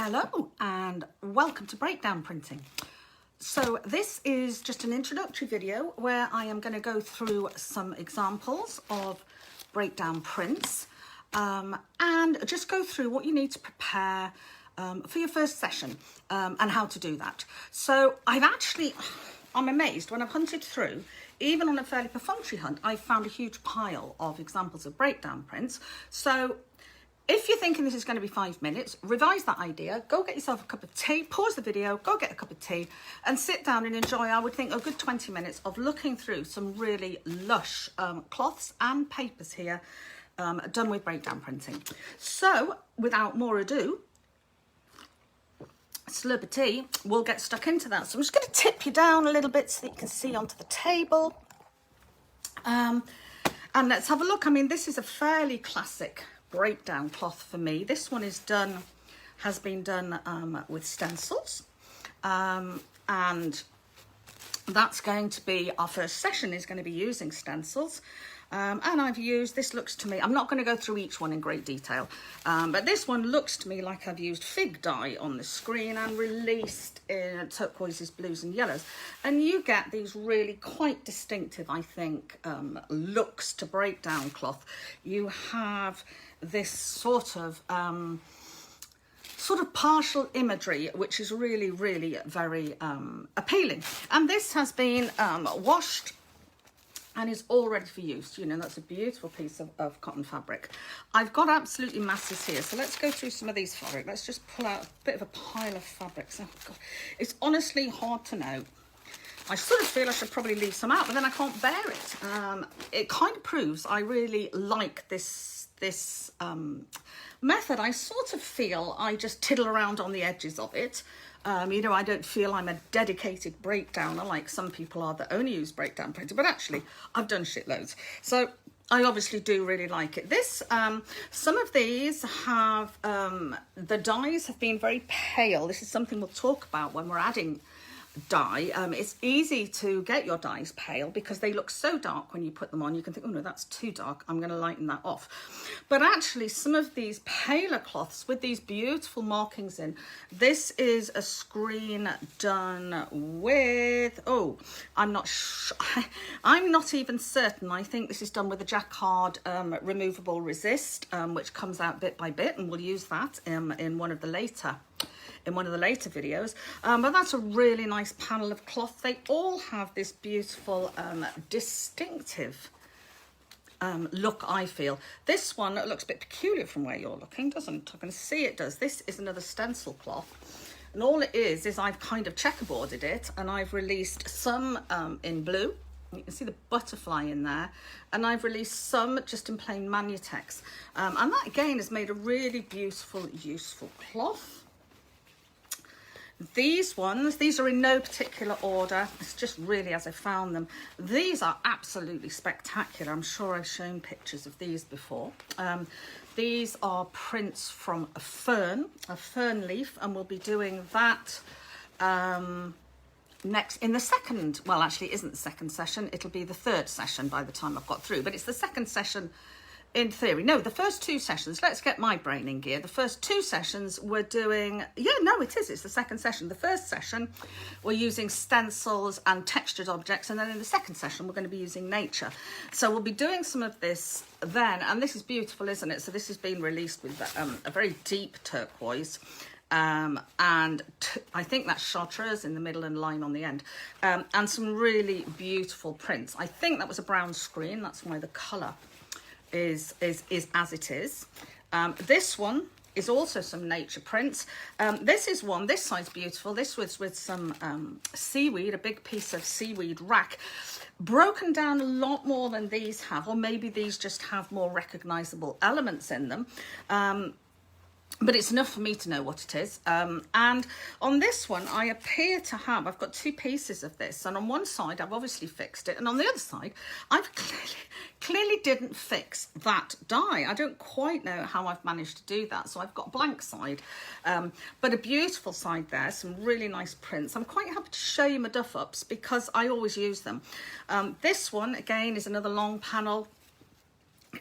Hello and welcome to Breakdown Printing. So this is just an introductory video where I am going to go through some examples of breakdown prints and just go through what you need to prepare for your first session and how to do that. So I'm amazed when I've hunted through, even on a fairly perfunctory hunt, I've found a huge pile of examples of breakdown prints. So if you're thinking this is going to be 5 minutes, revise that idea, go get yourself a cup of tea, pause the video, go get a cup of tea and sit down and enjoy, I would think, a good 20 minutes of looking through some really lush cloths and papers here done with breakdown printing. So without more ado, slurp of tea, we'll get stuck into that. So I'm just going to tip you down a little bit so that you can see onto the table. And let's have a look. I mean, this is a fairly classic breakdown cloth for me. This one has been done with stencils, and that's going to be our first session, is going to be using stencils. And I've used, this looks to me, I'm not going to go through each one in great detail, but this one looks to me like I've used fig dye on the screen and released in turquoises, blues and yellows. And you get these really quite distinctive, I think, looks to breakdown cloth. You have this sort of partial imagery, which is really, really very appealing. And this has been washed and is all ready for use. You know, that's a beautiful piece of cotton fabric. I've got absolutely masses here, so let's go through some of these fabric. Let's just pull out a bit of a pile of fabrics. Oh God, it's honestly hard to know. I sort of feel I should probably leave some out, but then I can't bear it. It kind of proves I really like this method. I sort of feel I just tiddle around on the edges of it. You know, I don't feel I'm a dedicated breakdowner like some people are that only use breakdown printing, but actually I've done shitloads. So I obviously do really like it. This, some of these have, the dyes have been very pale. This is something we'll talk about when we're adding dye. It's easy to get your dyes pale because they look so dark when you put them on. You can think, oh no, that's too dark, I'm going to lighten that off. But actually some of these paler cloths with these beautiful markings in, this is a screen done with, I'm not even certain. I think this is done with a jacquard removable resist, which comes out bit by bit, and we'll use that in one of the later videos, but that's a really nice panel of cloth. They all have this beautiful distinctive look, I feel. This one looks a bit peculiar from where you're looking, doesn't it? I can see it does. This is another stencil cloth, and all it is I've kind of checkerboarded it, and I've released some in blue. You can see the butterfly in there, and I've released some just in plain Manutex, and that again has made a really beautiful, useful cloth. These ones, these are in no particular order. It's just really as I found them. These are absolutely spectacular. I'm sure I've shown pictures of these before. These are prints from a fern leaf, and we'll be doing that next in the second, well, actually it isn't the second session. It'll be the third session by the time I've got through, but it's the second session in theory. No, the first two sessions, let's get my brain in gear. The first two sessions we're doing, it's the second session. The first session we're using stencils and textured objects, and then in the second session we're going to be using nature. So we'll be doing some of this then, and this is beautiful, isn't it? So this has been released with a very deep turquoise, and I think that's chartreuse in the middle and line on the end, and some really beautiful prints. I think that was a brown screen, that's why the colour is as it is. This one is also some nature prints. This is one, this side's beautiful. This was with some seaweed, a big piece of seaweed rack, broken down a lot more than these have, or maybe these just have more recognizable elements in them. But it's enough for me to know what it is. And on this one, I appear to have, I've got two pieces of this, and on one side I've obviously fixed it, and on the other side I've clearly didn't fix that dye. I don't quite know how I've managed to do that, so I've got a blank side, but a beautiful side there, some really nice prints. I'm quite happy to show you my duff ups because I always use them. This one again is another long panel,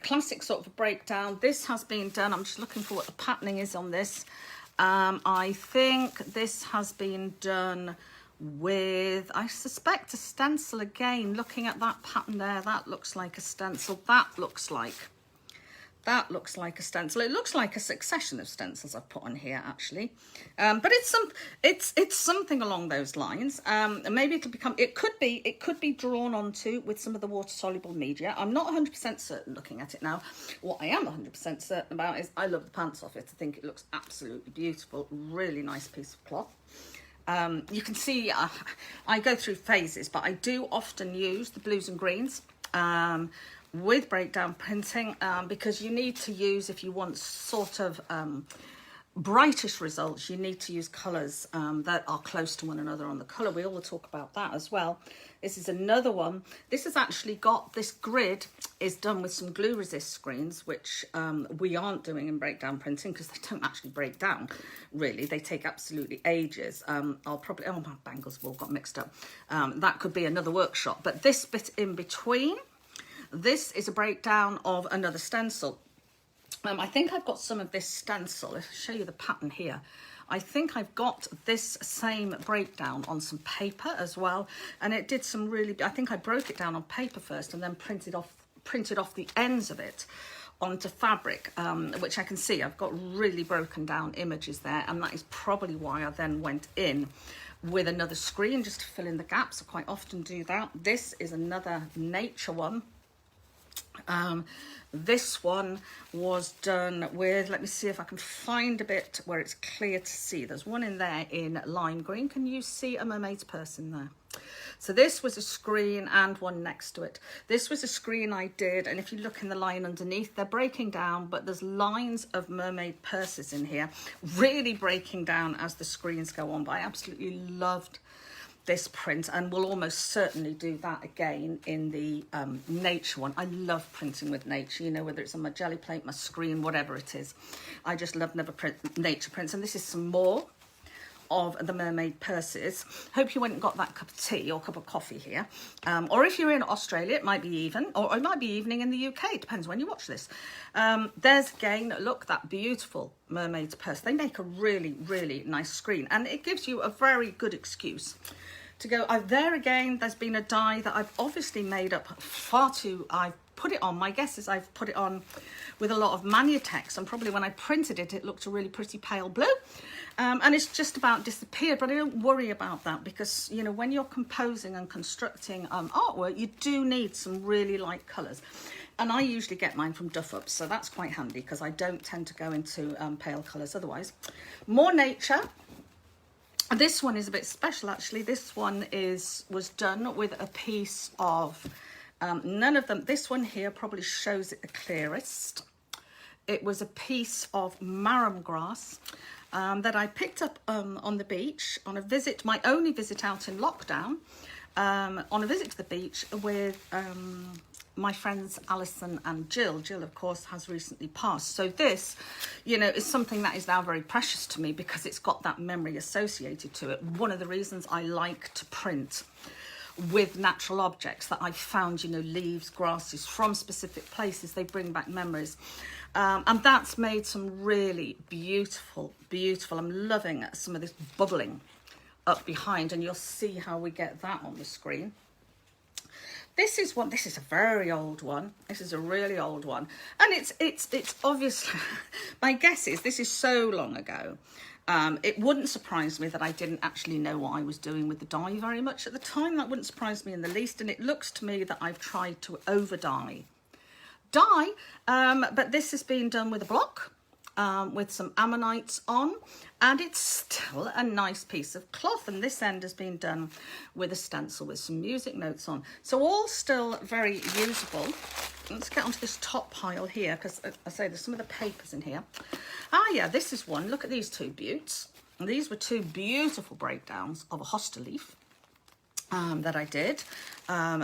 classic sort of a breakdown. This has been done, I'm just looking for what the patterning is on this. I think this has been done with, I suspect, a stencil again. Looking at that pattern there, that looks like a stencil. That looks like a stencil. It looks like a succession of stencils I've put on here, actually. But it's something along those lines. Maybe it could be drawn onto with some of the water-soluble media. I'm not 100% certain looking at it now. What I am 100% certain about is I love the pants off it. I think it looks absolutely beautiful. Really nice piece of cloth. You can see I go through phases, but I do often use the blues and greens with breakdown printing, because you need to use, if you want sort of brightish results, you need to use colours that are close to one another on the colour wheel. We'll talk about that as well. This is another one. This has actually got, this grid is done with some glue resist screens, which we aren't doing in breakdown printing because they don't actually break down, really. They take absolutely ages. I'll probably, oh, my bangles have all got mixed up. That could be another workshop. But this bit in between, this is a breakdown of another stencil. I think I've got some of this stencil. I'll show you the pattern here. I think I've got this same breakdown on some paper as well. And it did some really, I think I broke it down on paper first and then printed off the ends of it onto fabric, which I can see I've got really broken down images there. And that is probably why I then went in with another screen just to fill in the gaps. I quite often do that. This is another nature one. This one was done with, let me see if I can find a bit where it's clear to see. There's one in there in lime green. Can you see a mermaid's purse in there? So this was a screen and one next to it. This was a screen I did, and if you look in the line underneath, they're breaking down, but there's lines of mermaid purses in here, really breaking down as the screens go on. But I absolutely loved this print, and we'll almost certainly do that again in the nature one. I love printing with nature, you know, whether it's on my jelly plate, my screen, whatever it is. I just love nature prints. And this is some more of the mermaid purses. Hope you went and got that cup of tea or cup of coffee here. Or if you're in Australia, it might be even, or it might be evening in the UK. It depends when you watch this. There's again, look, that beautiful mermaid's purse. They make a really, really nice screen, and it gives you a very good excuse to go. There again, there's been a die that I've obviously made up far too. I've put it on, my guess is I've put it on with a lot of Manutex, and probably when I printed it, it looked a really pretty pale blue. And it's just about disappeared, but I don't worry about that because, you know, when you're composing and constructing artwork, you do need some really light colours. And I usually get mine from Duff Ups, so that's quite handy because I don't tend to go into pale colours otherwise. More nature. This one is a bit special, actually. This one was done with a piece of, none of them, this one here probably shows it the clearest. It was a piece of marram grass that I picked up on the beach on a visit, my only visit out in lockdown, on a visit to the beach with my friends Alison and Jill. Jill, of course, has recently passed. So this, you know, is something that is now very precious to me because it's got that memory associated to it. One of the reasons I like to print with natural objects that I've found, you know, leaves, grasses from specific places, they bring back memories. And that's made some really beautiful, I'm loving some of this bubbling up behind, and you'll see how we get that on the screen. This is a very old one. This is a really old one. And it's obviously, my guess is this is so long ago. It wouldn't surprise me that I didn't actually know what I was doing with the dye very much at the time. That wouldn't surprise me in the least. And it looks to me that I've tried to over dye, but this has been done with a block, with some ammonites on, and it's still a nice piece of cloth. And this end has been done with a stencil with some music notes on. So all still very usable. Let's get onto this top pile here, because I say there's some of the papers in here. Ah, yeah, this is one. Look at these two beauts. And these were two beautiful breakdowns of a hosta leaf. that I did,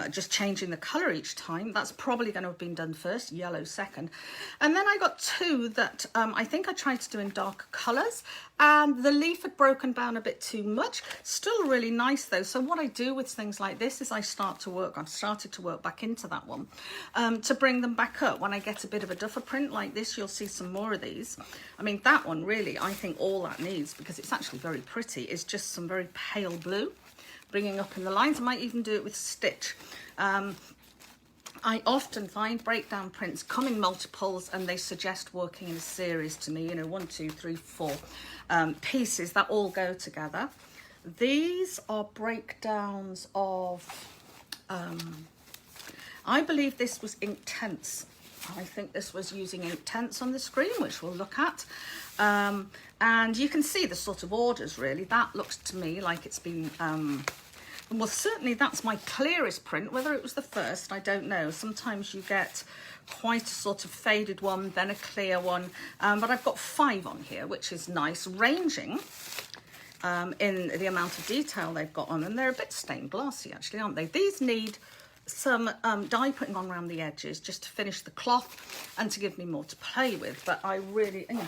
just changing the colour each time. That's probably going to have been done first, yellow second. And then I got two that I think I tried to do in darker colours, and the leaf had broken down a bit too much. Still really nice though. So what I do with things like this is I've started to work back into that one to bring them back up. When I get a bit of a duffer print like this, you'll see some more of these. I mean, that one really, I think all that needs, because it's actually very pretty, is just some very pale blue. Bringing up in the lines. I might even do it with stitch. I often find breakdown prints come in multiples, and they suggest working in a series to me, you know, 1, 2, 3, 4 pieces that all go together. These are breakdowns of, I believe this was Inktense. I think this was using Inktense on the screen, which we'll look at. And you can see the sort of orders really. That looks to me like it's been, well, certainly that's my clearest print. Whether it was the first, I don't know. Sometimes you get quite a sort of faded one, then a clear one. But I've got 5 on here, which is nice, ranging in the amount of detail they've got on them. They're a bit stained glassy actually, aren't they? These need some dye putting on around the edges just to finish the cloth and to give me more to play with. But I really, you know,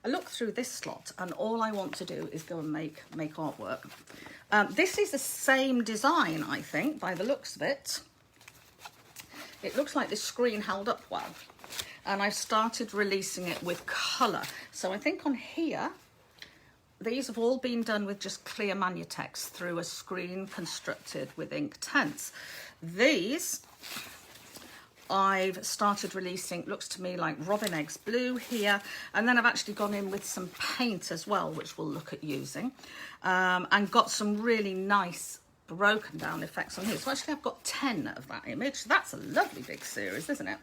I look through this slot and all I want to do is go and make artwork. This is the same design, I think, by the looks of it. It looks like this screen held up well, and I've started releasing it with colour. So I think on here, these have all been done with just clear Manutex through a screen constructed with Inktense. These I've started releasing, looks to me like Robin Eggs Blue here, and then I've actually gone in with some paint as well, which we'll look at using, and got some really nice broken down effects on here. So actually I've got 10 of that image. That's a lovely big series, isn't it?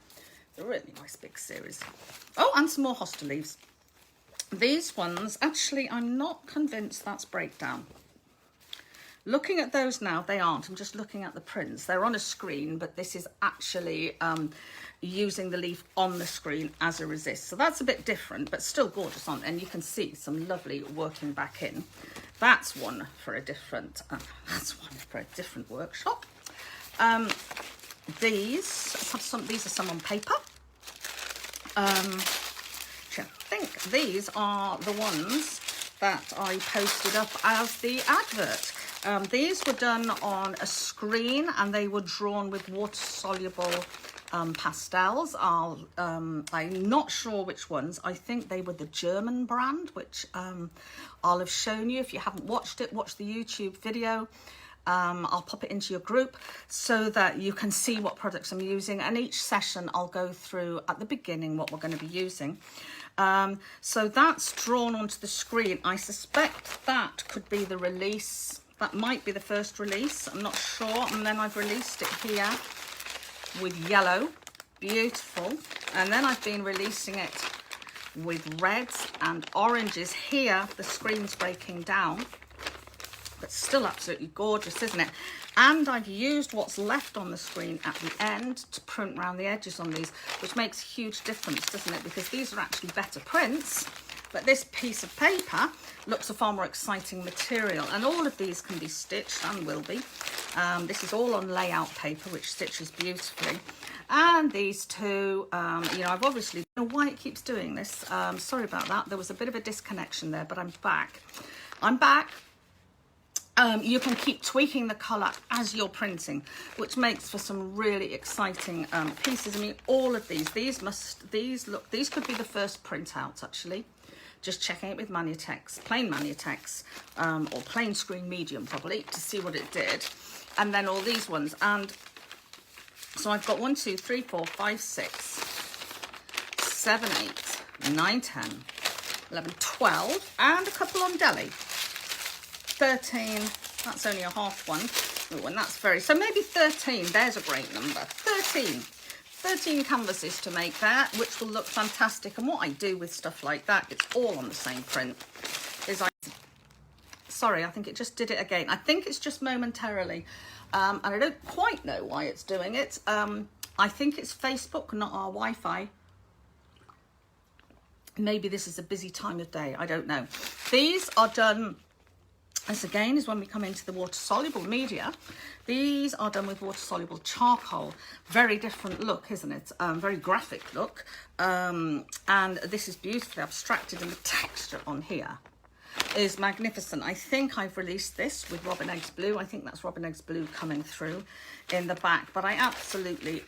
It's a really nice big series. Oh, and some more hosta leaves. These ones, actually, I'm not convinced that's breakdown. Looking at those now, they aren't. I'm just looking at the prints. They're on a screen, but this is actually using the leaf on the screen as a resist. So that's a bit different, but still gorgeous on. And you can see some lovely working back in. That's one for a different. Workshop. These are some on paper. I think these are the ones that I posted up as the advert. These were done on a screen and they were drawn with water-soluble pastels. I'm not sure which ones. I think they were the German brand, which I'll have shown you. If you haven't watched it, watch the YouTube video. I'll pop it into your group so that you can see what products I'm using, and each session I'll go through at the beginning what we're going to be using. So that's drawn onto the screen. I suspect that could be the release. That might be the first release. I'm not sure. And then I've released it here with yellow. Beautiful. And then I've been releasing it with reds and oranges. Here, the screen's breaking down, but still absolutely gorgeous, isn't it? And I've used what's left on the screen at the end to print around the edges on these, which makes a huge difference, doesn't it? Because these are actually better prints, but this piece of paper looks a far more exciting material. And all of these can be stitched and will be. This is all on layout paper, which stitches beautifully. And these two, you know, I've obviously, I don't know why it keeps doing this. Sorry about that. There was a bit of a disconnection there, but I'm back. I'm back. You can keep tweaking the colour as you're printing, which makes for some really exciting pieces. I mean, all of these could be the first printout actually. Just checking it with Manutex, plain Manutex, or plain screen medium probably, to see what it did. And then all these ones. And so I've got 1, 2, 3, 4, 5, 6, 7, 8, 9, 10, 11, 12, and a couple on deli. 13, that's only a half one. Oh, and that's so maybe 13, there's a great number. 13 canvases to make there, which will look fantastic. And what I do with stuff like that, it's all on the same print, is sorry, I think it just did it again. I think it's just momentarily, and I don't quite know why it's doing it. I think it's Facebook, not our Wi-Fi. Maybe this is a busy time of day, I don't know. These are done This again is when we come into the water-soluble media. These are done with water-soluble charcoal. Very different look, isn't it? Very graphic look. And this is beautifully abstracted, and the texture on here is magnificent. I think I've released this with Robin Eggs Blue. I think that's Robin Eggs Blue coming through in the back. But I absolutely...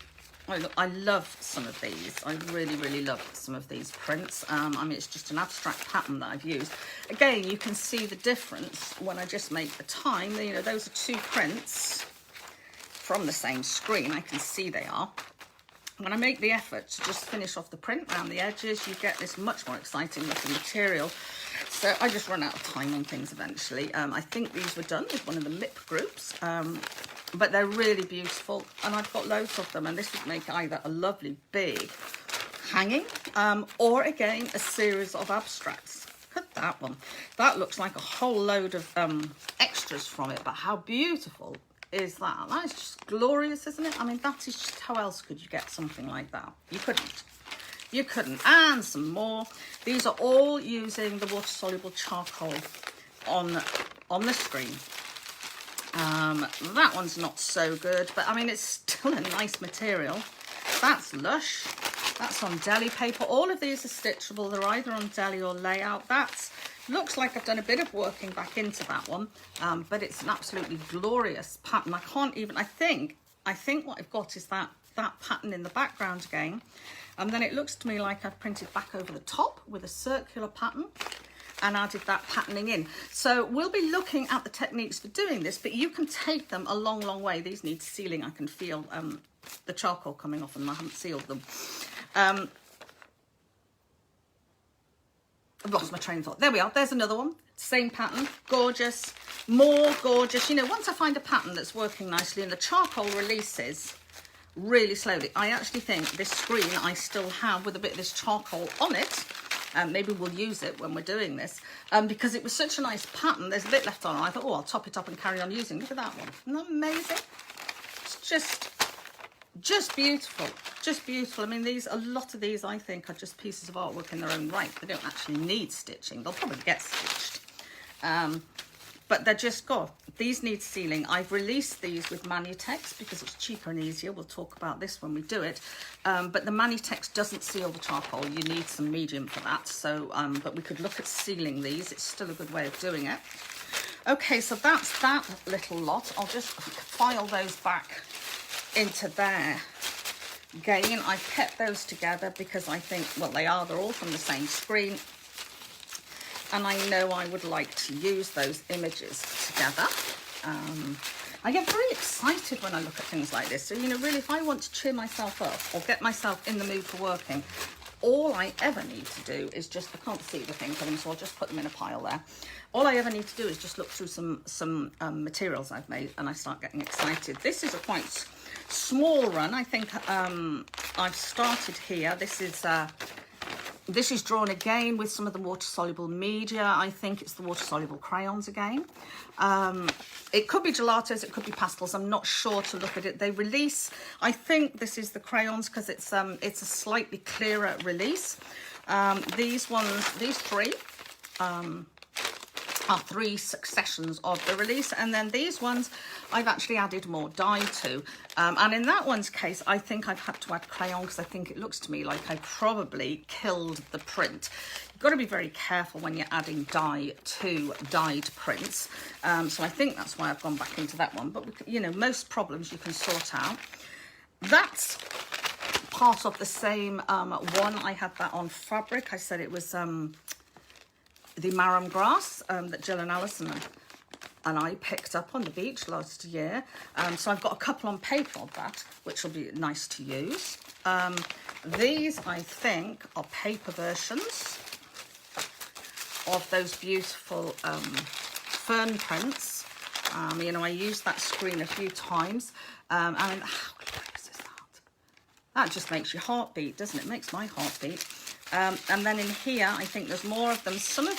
I love some of these. I really, really love some of these prints. I mean, it's just an abstract pattern that I've used. Again, you can see the difference when I just make the time. You know, those are two prints from the same screen. I can see they are. When I make the effort to just finish off the print around the edges, you get this much more exciting looking material. So I just run out of time on things eventually. I think these were done with one of the lip groups. But they're really beautiful, and I've got loads of them, and this would make either a lovely big hanging or again a series of abstracts. Look at that one. That looks like a whole load of extras from it, but how beautiful is that? That is just glorious, isn't it? I mean, that is just, how else could you get something like that? You couldn't. You couldn't. And some more. These are all using the water-soluble charcoal on the screen. That one's not so good, but I mean, it's still a nice material. That's Lush. That's on deli paper. All of these are stitchable. They're either on deli or layout. That looks like I've done a bit of working back into that one, but it's an absolutely glorious pattern. I can't even, I think what I've got is that pattern in the background again. And then it looks to me like I've printed back over the top with a circular pattern and added that patterning in. So we'll be looking at the techniques for doing this, but you can take them a long, long way. These need sealing. I can feel the charcoal coming off, and I haven't sealed them. I've lost my train of thought. There we are. There's another one. Same pattern. Gorgeous. More gorgeous. You know, once I find a pattern that's working nicely and the charcoal releases really slowly, I actually think this screen I still have with a bit of this charcoal on it. Maybe we'll use it when we're doing this, because it was such a nice pattern. There's a bit left on, and I thought, oh, I'll top it up and carry on using. Look at that one. Isn't that amazing? It's just beautiful. Just beautiful. I mean, a lot of these, I think, are just pieces of artwork in their own right. They don't actually need stitching. They'll probably get stitched. But they're just good. These need sealing. I've released these with Manutex because it's cheaper and easier. We'll talk about this when we do it. But the Manutex doesn't seal the charcoal. You need some medium for that. So, but we could look at sealing these. It's still a good way of doing it. Okay, so that's that little lot. I'll just file those back into there. Again, I've kept those together because I think, well, they're all from the same screen. And I know I would like to use those images together. I get very excited when I look at things like this. So, you know, really, if I want to cheer myself up or get myself in the mood for working, all I ever need to do is just, I can't see the thing for them, so I'll just put them in a pile there. All I ever need to do is just look through some materials I've made, and I start getting excited. This is a quite small run. I think I've started here. This is drawn again with some of the water-soluble media. I think it's the water-soluble crayons again. It could be gelatos, it could be pastels. I'm not sure to look at it. They release, I think this is the crayons because it's a slightly clearer release. These three are three successions of the release, and then these ones I've actually added more dye to, and in that one's case I think I've had to add crayon because I think it looks to me like I probably killed the print. You've got to be very careful when you're adding dye to dyed prints, so I think that's why I've gone back into that one. But you know, most problems you can sort out. That's part of the same one. I had that on fabric. I said it was the marram grass that Jill and Alison and I picked up on the beach last year. So I've got a couple on paper of that, which will be nice to use. These, I think, are paper versions of those beautiful fern prints. You know, I used that screen a few times. And how glorious is that? That just makes your heart beat, doesn't it? It makes my heart beat. And then in here, I think there's more of them. Some of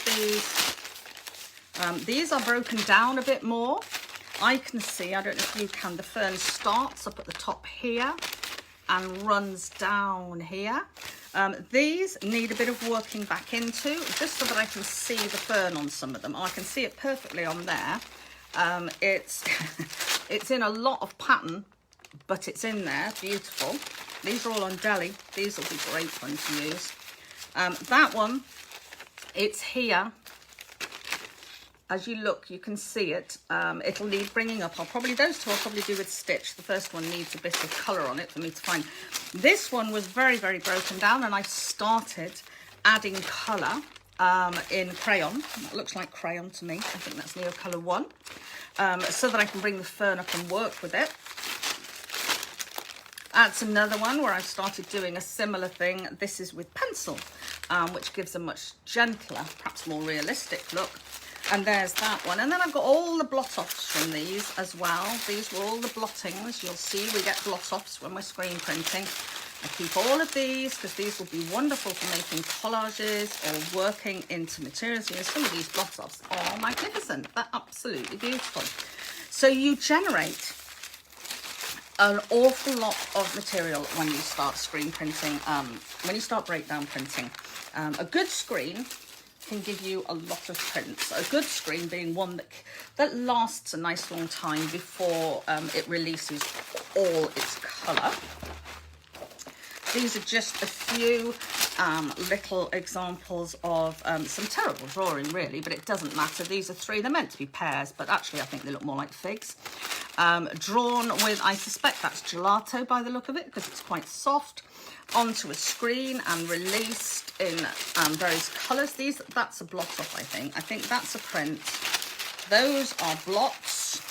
these are broken down a bit more. I can see, I don't know if you can, the fern starts up at the top here and runs down here. These need a bit of working back into, just so that I can see the fern on some of them. Oh, I can see it perfectly on there. It's it's in a lot of pattern, but it's in there, beautiful. These are all on deli. These will be great fun to use. That one, it's here. As you look, you can see it. It'll need bringing up. Those two I'll probably do with stitch. The first one needs a bit of colour on it for me to find. This one was very, very broken down, and I started adding colour in crayon. That looks like crayon to me. I think that's Neocolour 1. So that I can bring the fern up and work with it. That's another one where I've started doing a similar thing. This is with pencil, which gives a much gentler, perhaps more realistic look. And there's that one. And then I've got all the blot-offs from these as well. These were all the blottings. You'll see we get blot-offs when we're screen printing. I keep all of these because these will be wonderful for making collages or working into materials. You know, some of these blot-offs are magnificent. They're absolutely beautiful. So you generate an awful lot of material when you start screen printing, when you start breakdown printing. A good screen can give you a lot of prints. A good screen being one that lasts a nice long time before it releases all its colour. These are just a few little examples of some terrible drawing, really, but it doesn't matter. These are 3. They're meant to be pairs, but actually I think they look more like figs. Drawn with, I suspect that's gelato by the look of it, because it's quite soft, onto a screen and released in various colours. That's a blot off, I think. I think that's a print. Those are blots.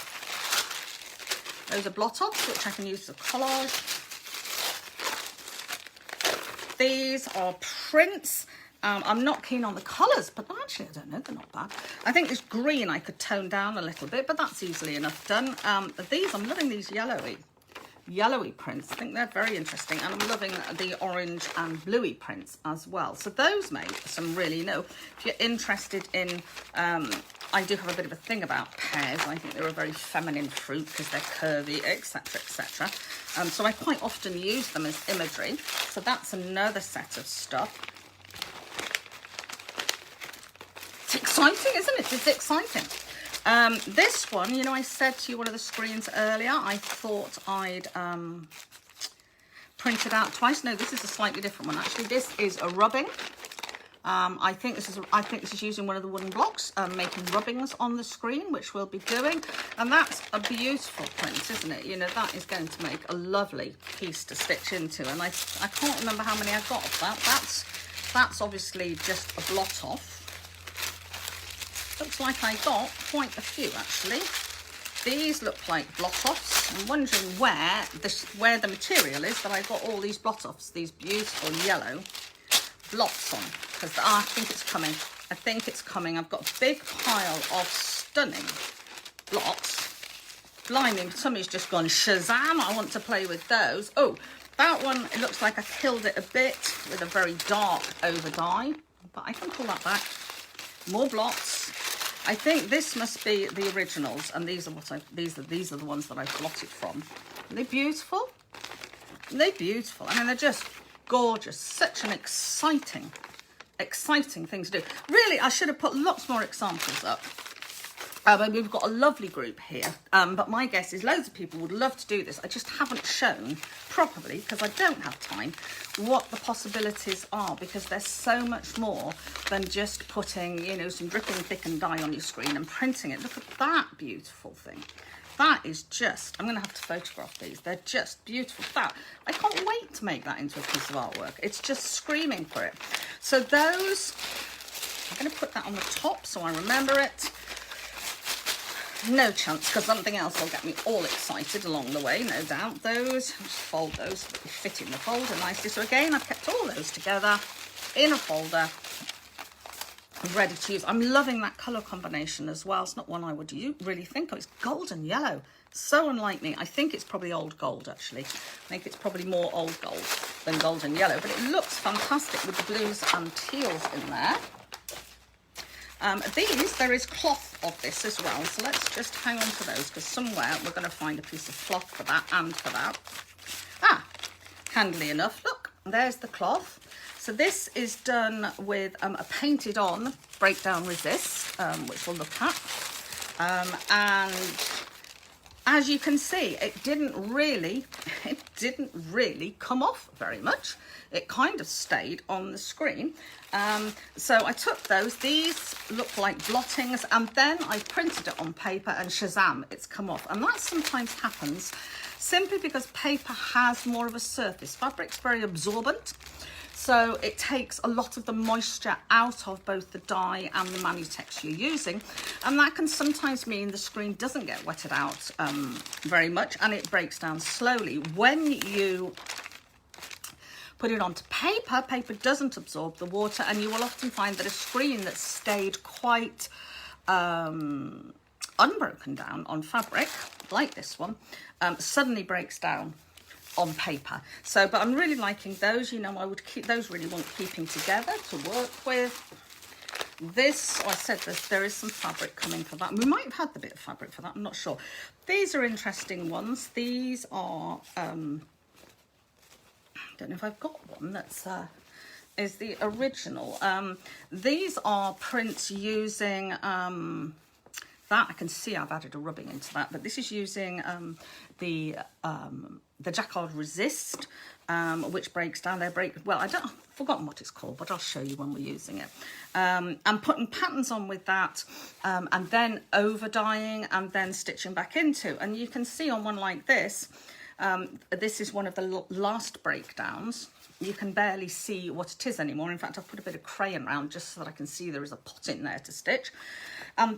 Those are blot offs, which I can use as a collage. These are prints. I'm not keen on the colours, but actually, I don't know, they're not bad. I think this green I could tone down a little bit, but that's easily enough done. These, I'm loving these yellowy prints. I think they're very interesting, and I'm loving the orange and bluey prints as well. So those made some really, if you're interested in, I do have a bit of a thing about pears. I think they're a very feminine fruit because they're curvy, etc., etc. So I quite often use them as imagery. So that's another set of stuff. It's exciting, isn't it? It's exciting. This one, I said to you one of the screens earlier, I thought I'd print it out twice. No, this is a slightly different one. Actually, this is a rubbing. I think this is using one of the wooden blocks, making rubbings on the screen, which we'll be doing. And that's a beautiful print, isn't it? That is going to make a lovely piece to stitch into. And I can't remember how many I got of that. That's obviously just a blot off. Looks like I got quite a few, actually. These look like blot-offs. I'm wondering where the material is that I got all these blot-offs, these beautiful yellow blots on. Because I think it's coming. I think it's coming. I've got a big pile of stunning blots. Blimey, somebody's just gone Shazam. I want to play with those. Oh, that one, it looks like I killed it a bit with a very dark over dye. But I can pull that back. More blots. I think this must be the originals, and these are these are the ones that I've blotted from. Are they beautiful? They're beautiful. I mean, they're just gorgeous. Such an exciting thing to do. Really, I should have put lots more examples up. We've got a lovely group here, but my guess is loads of people would love to do this. I just haven't shown properly, because I don't have time, what the possibilities are, because there's so much more than just putting, some dripping thickened dye on your screen and printing it. Look at that beautiful thing. That is just, I'm going to have to photograph these. They're just beautiful. I can't wait to make that into a piece of artwork. It's just screaming for it. So those, I'm going to put that on the top so I remember it. No chance, because something else will get me all excited along the way, no doubt. Those, just fold those so that they fit in the folder nicely. So again, I've kept all those together in a folder, ready to use. I'm loving that colour combination as well. It's not one I would really think of. It's golden yellow. So unlike me. I think it's probably old gold, actually. I think it's probably more old gold than golden yellow. But it looks fantastic with the blues and teals in there. There is cloth of this as well, so let's just hang on to those, because somewhere we're going to find a piece of cloth for that and for that. Handily enough, look, there's the cloth. So this is done with a painted on Breakdwon Resist, which we'll look at. And as you can see, it didn't really come off very much. It kind of stayed on the screen. So I took those. These look like blottings, and then I printed it on paper, and shazam, it's come off. And that sometimes happens simply because paper has more of a surface. Fabric's very absorbent, so it takes a lot of the moisture out of both the dye and the Manutex you're using, and that can sometimes mean the screen doesn't get wetted out very much, and it breaks down slowly. When you put it onto paper, paper doesn't absorb the water, and you will often find that a screen that stayed quite unbroken down on fabric, like this one, suddenly breaks down on paper. So, but I'm really liking those. You know, I would keep those, really want keeping together to work with. This, I said there is some fabric coming for that. We might have had the bit of fabric for that, I'm not sure. These are interesting ones. These are, I don't know if I've got one that's is the original. These are prints using that. I can see I've added a rubbing into that, but this is using the Jacquard Resist, which breaks down. Well, I've forgotten what it's called, but I'll show you when we're using it. I'm putting patterns on with that, and then over dyeing and then stitching back into. And you can see on one like this, this is one of the last breakdowns. You can barely see what it is anymore. In fact, I've put a bit of crayon around just so that I can see there is a pot in there to stitch.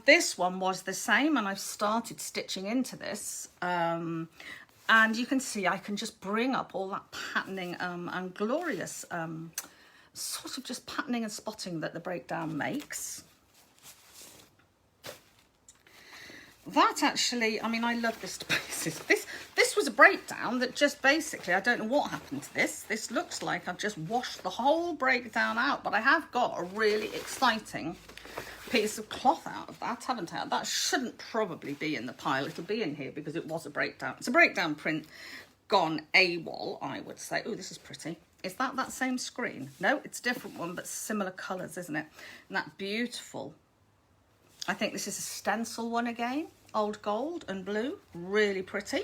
This one was the same, and I've started stitching into this. And you can see I can just bring up all that patterning and glorious sort of just patterning and spotting that the breakdown makes. That actually, I mean, I love this to pieces. This was a breakdown that just basically, I don't know what happened to this. This looks like I've just washed the whole breakdown out, but I have got a really exciting piece of cloth out of that, haven't I? That shouldn't probably be in the pile. It'll be in here because it was a breakdown. It's a breakdown print gone AWOL, I would say. Oh, this is pretty. Is that same screen? No, it's a different one, but similar colours, isn't it? And that beautiful. I think this is a stencil one again, old gold and blue, really pretty.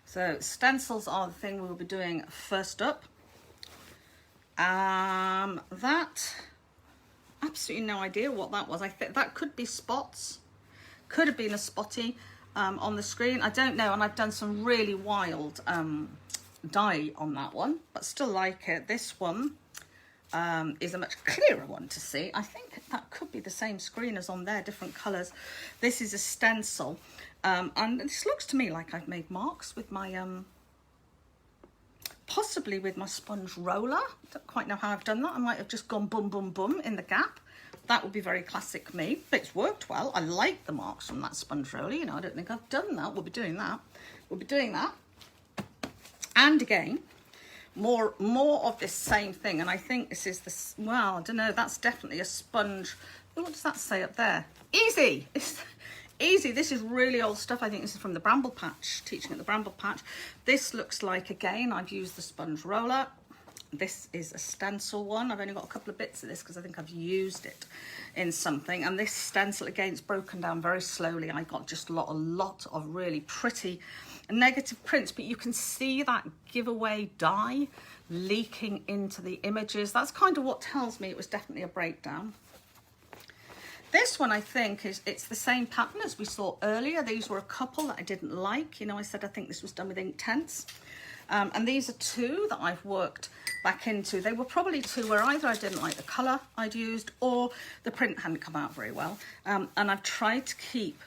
So stencils are the thing we'll be doing first up. That, absolutely no idea what that was. I think that could be spots, could have been a spotty on the screen. I don't know, and I've done some really wild dye on that one, but still like it. This one is a much clearer one to see. I think that could be the same screen as on there, different colours. This is a stencil, and this looks to me like I've made marks with my possibly with my sponge roller. Don't quite know how I've done that. I might have just gone boom boom boom in the gap. That would be very classic me, but it's worked well. I like the marks from that sponge roller. You know, I don't think I've done that. We'll be doing that. We'll be doing that. And again, more of this same thing. And I think this is this, well, I don't know, that's definitely a sponge. What does that say up there? Easy. It's easy. This is really old stuff. I think this is from the Bramble Patch, teaching at the Bramble Patch. This looks like, again, I've used the sponge roller. This is a stencil one. I've only got a couple of bits of this because I think I've used it in something. And this stencil, again, it's broken down very slowly. I got just a lot of really pretty negative prints, but you can see that giveaway dye leaking into the images. That's kind of what tells me it was definitely a breakdown. This one, I think, it's the same pattern as we saw earlier. These were a couple that I didn't like. You know, I said I think this was done with Inktense. And these are two that I've worked back into. They were probably two where either I didn't like the colour I'd used or the print hadn't come out very well. And I've tried to keep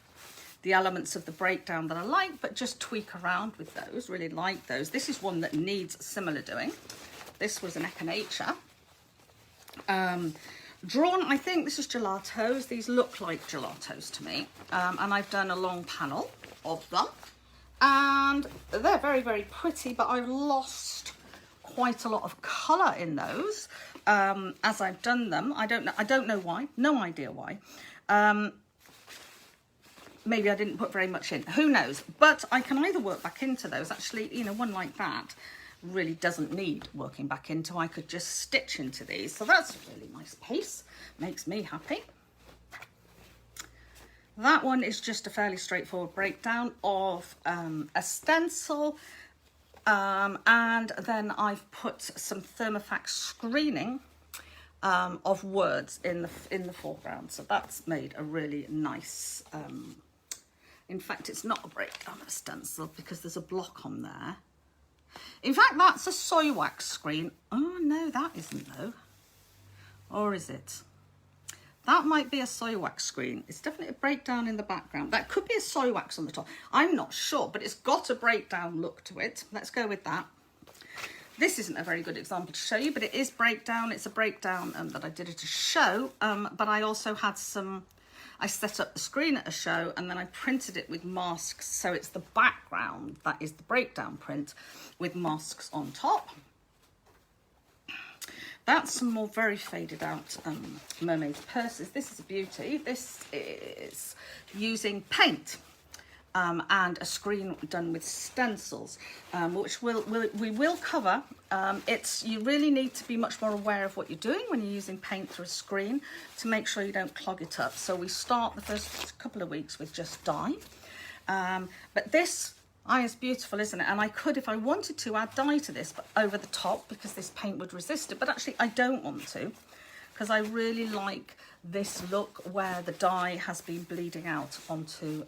the elements of the breakdown that I like, but just tweak around with those. Really like those. This is one that needs similar doing. This was an Echinacea. Drawn, I think this is gelatos. These look like gelatos to me. And I've done a long panel of them. And they're very, very pretty, but I've lost quite a lot of colour in those as I've done them. I don't know why. No idea why. Maybe I didn't put very much in. Who knows? But I can either work back into those. Actually, you know, one like that really doesn't need working back into. I could just stitch into these. So that's a really nice piece. Makes me happy. That one is just a fairly straightforward breakdown of a stencil. And then I've put some Thermofax screening of words in the foreground. So that's made a really nice, in fact, it's not a breakdown of a stencil because there's a block on there. In fact, that's a soy wax screen. Oh, no, that isn't though. Or is it? That might be a soy wax screen. It's definitely a breakdown in the background. That could be a soy wax on the top. I'm not sure, but it's got a breakdown look to it. Let's go with that. This isn't a very good example to show you, but it is breakdown. It's a breakdown that I did at a show, but I also had I set up the screen at a show and then I printed it with masks. So it's the background that is the breakdown print with masks on top. That's some more very faded out mermaid purses. This is a beauty. This is using paint and a screen done with stencils, which we will cover. You really need to be much more aware of what you're doing when you're using paint through a screen to make sure you don't clog it up. So we start the first couple of weeks with just dye. But this is beautiful, isn't it? And I could, if I wanted to, add dye to this but over the top because this paint would resist it. But actually I don't want to, because I really like this look where the dye has been bleeding out onto,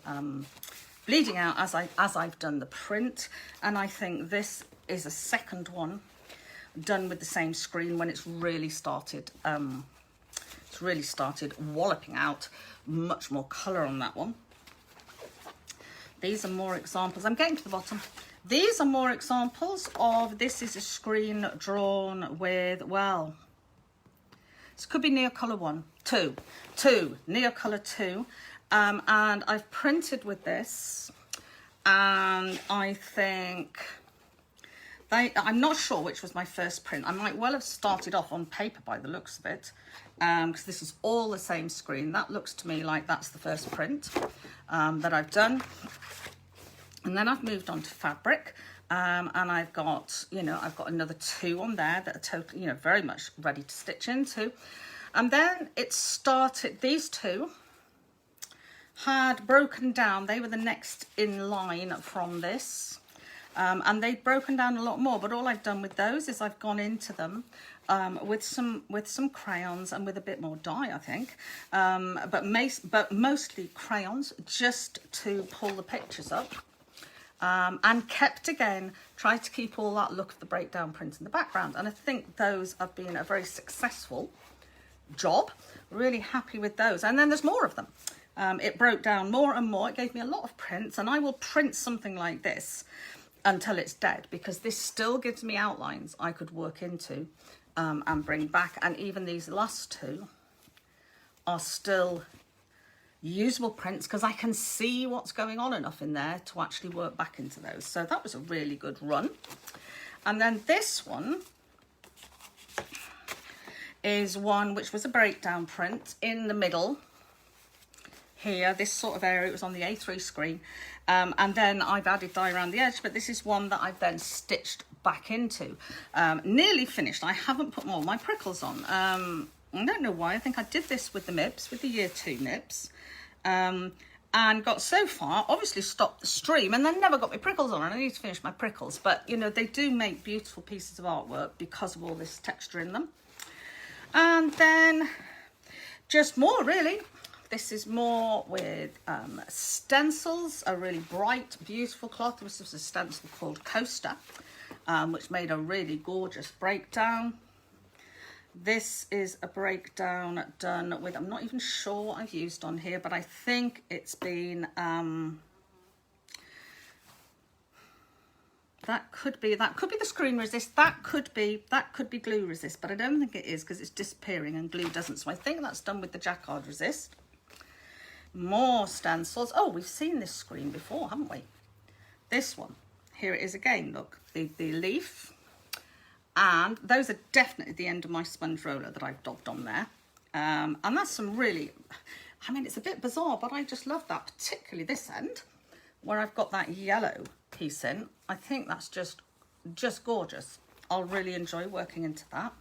as I've done the print. And I think this is a second one done with the same screen when it's really started walloping out. Much more colour on that one. These are more examples. I'm getting to the bottom. These are more examples of, this is a screen drawn with, well, this could be Neocolor 2, Neocolor 2. And I've printed with this, and I think, I'm not sure which was my first print. I might well have started off on paper by the looks of it, because this is all the same screen. That looks to me like that's the first print that I've done. And then I've moved on to fabric, and I've got another 2 on there that are totally, very much ready to stitch into. And then it started, these 2 had broken down. They were the next in line from this. And they'd broken down a lot more, but all I've done with those is I've gone into them with some crayons and with a bit more dye, I think, but mostly crayons, just to pull the pictures up, and tried to keep all that look of the breakdown print in the background. And I think those have been a very successful job. Really happy with those. And then there's more of them. It broke down more and more. It gave me a lot of prints, and I will print something like this until it's dead, because this still gives me outlines I could work into and bring back. And even these last 2 are still usable prints because I can see what's going on enough in there to actually work back into those. So that was a really good run. And then this one is one which was a breakdown print in the middle here, this sort of area. It was on the A3 screen, and then I've added dye around the edge, but this is one that I've then stitched back into. Nearly finished. I haven't put more of my prickles on. I don't know why. I think I did this with the MIPS, with the year 2 MIPS, and got so far, obviously stopped the stream, and then never got my prickles on, and I need to finish my prickles. But they do make beautiful pieces of artwork because of all this texture in them. And then just more, really. This is more with stencils, a really bright, beautiful cloth. This was a stencil called Coaster, which made a really gorgeous breakdown. This is a breakdown done with, I'm not even sure what I've used on here, but I think it's been, that could be the screen resist, that could be glue resist, but I don't think it is because it's disappearing and glue doesn't. So I think that's done with the jacquard resist. More stencils. Oh, we've seen this screen before, haven't we? This one. Here it is again, look. The leaf. And those are definitely the end of my sponge roller that I've daubed on there. And that's some really, it's a bit bizarre, but I just love that, particularly this end, where I've got that yellow piece in. I think that's just just gorgeous. I'll really enjoy working into that.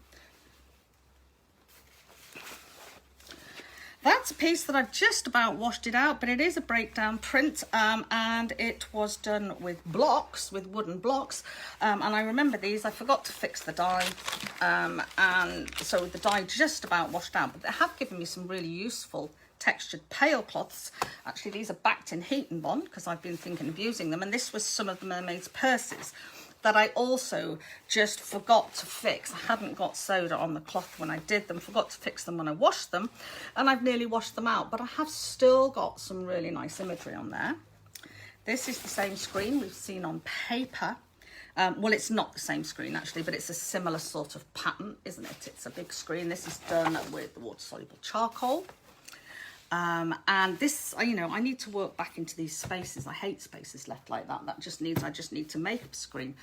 That's a piece that I've just about washed it out, but it is a breakdown print, and it was done with blocks, with wooden blocks. And I remember these, I forgot to fix the dye, and so the dye just about washed out, but they have given me some really useful textured pale cloths. Actually, these are backed in heat and bond because I've been thinking of using them, and this was some of the mermaid's purses that I also just forgot to fix. I hadn't got soda on the cloth when I did them, forgot to fix them when I washed them, and I've nearly washed them out, but I have still got some really nice imagery on there. This is the same screen we've seen on paper. Well, it's not the same screen actually, but it's a similar sort of pattern, isn't it? It's a big screen. This is done with the water-soluble charcoal. And this, you know, I need to work back into these spaces. I hate spaces left like that. I just need to make a screen